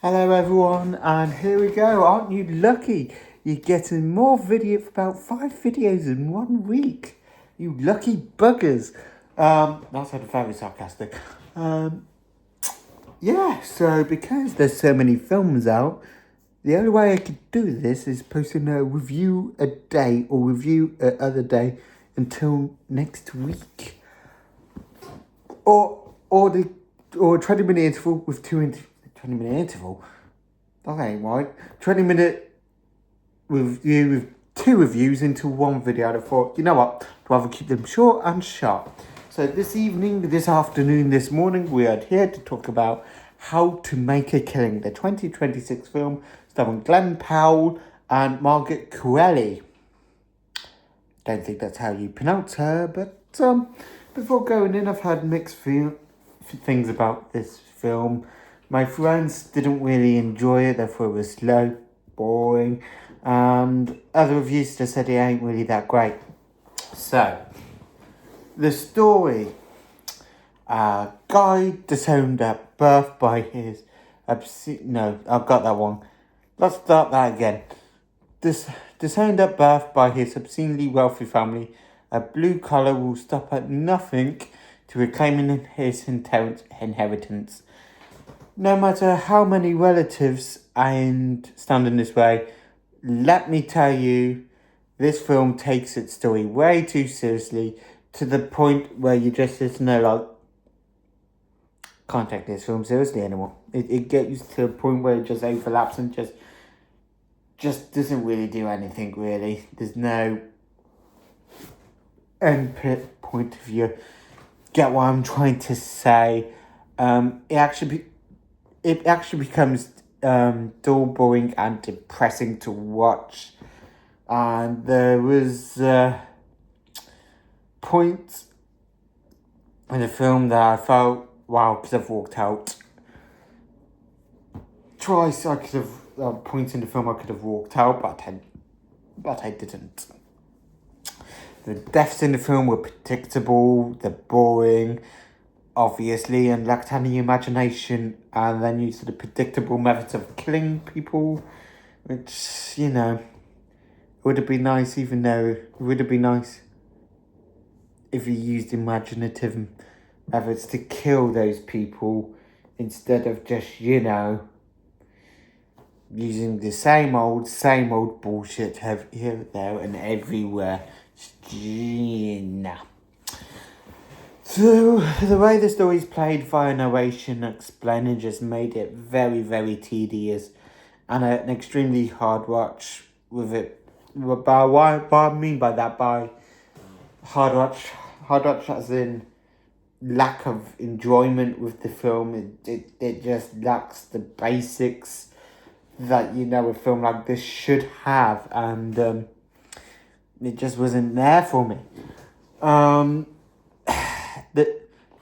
Hello everyone, and here we go. Aren't you lucky? You're getting more video, about 5 videos in 1 week. You lucky buggers. That's very sarcastic. Yeah, so because there's so many films out, the only way I could do this is posting a review a day or review a other day until next week. Or a 20-minute interval with 20-minute interval. That ain't right. 20-minute review with 2 reviews into one video. I thought, you know what? I'd rather keep them short and sharp. So this evening, this afternoon, this morning, we are here to talk about How to Make a Killing, the 2026 film starring Glenn Powell and Margaret Qualley. Don't think that's how you pronounce her, but before going in, I've had mixed things about this film. My friends didn't really enjoy it. They thought it was slow, boring, and other reviews just said it ain't really that great. So, the story. A guy disowned at birth by his no, I've got that one. Let's start that again. Disowned at birth by his obscenely wealthy family, a blue collar will stop at nothing to reclaiming his inheritance. No matter how many relatives stand in this way, let me tell you, this film takes its story way too seriously to the point where you just can't take this film seriously anymore. It gets to a point where it just overlaps and just doesn't really do anything really. There's no end point of view. Get what I'm trying to say? It actually becomes dull, boring, and depressing to watch. And there was points in the film that I felt, wow, could have walked out. Twice I could have points in the film I could have walked out, but I didn't. The deaths in the film were predictable, they're boring, obviously, and lacked any imagination, and then used the predictable methods of killing people, which, would have been nice, even though it would have been nice if you used imaginative methods to kill those people instead of just, using the same old bullshit here, there, and everywhere. So, the way the story's played via narration and explaining just made it very, very tedious and an extremely hard watch with it. What I mean by that, by hard watch as in lack of enjoyment with the film. It just lacks the basics that a film like this should have, and it just wasn't there for me.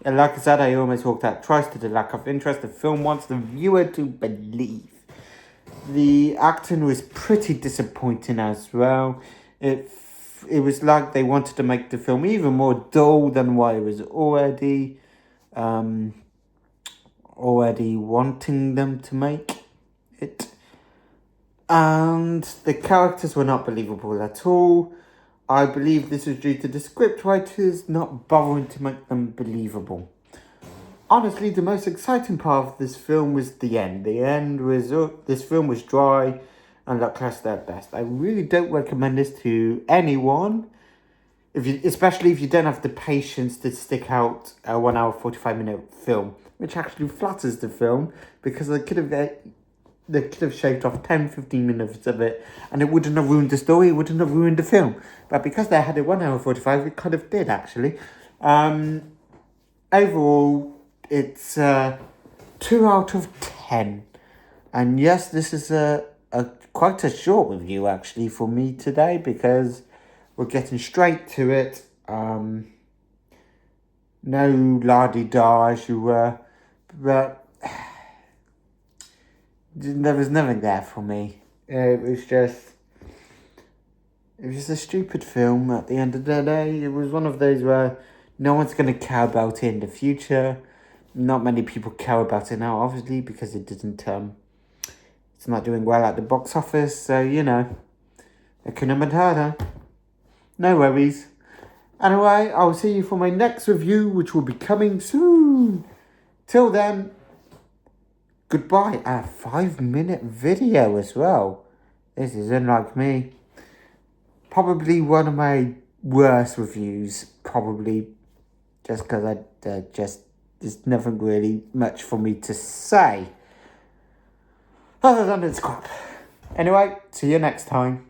Like I said, I almost walked out twice to the lack of interest the film wants the viewer to believe. The acting was pretty disappointing as well. It was like they wanted to make the film even more dull than what it was already wanting them to make it. And the characters were not believable at all. I believe this was due to the script writers not bothering to make them believable. Honestly, the most exciting part of this film was the end. The end was, this film was dry and lackluster at best. I really don't recommend this to anyone, especially if you don't have the patience to stick out a 1 hour 45-minute film, which actually flatters the film because they could have shaved off 10-15 minutes of it and it wouldn't have ruined the story, it wouldn't have ruined the film. But because they had it 1 hour 45, it kind of did actually. Overall, it's 2 out of 10. And yes, this is quite a short review actually for me today because we're getting straight to it. No la-di-da, as you were, but there was nothing there for me. It was just a stupid film at the end of the day. It was one of those where no one's going to care about it in the future. Not many people care about it now, obviously, because it didn't It's not doing well at the box office, so, you know, it couldn't have been harder. No worries. Anyway, I'll see you for my next review, which will be coming soon. Till then, goodbye. A 5-minute video as well. This is unlike me. Probably one of my worst reviews. Probably just because there's nothing really much for me to say. Other than it's crap. Anyway, see you next time.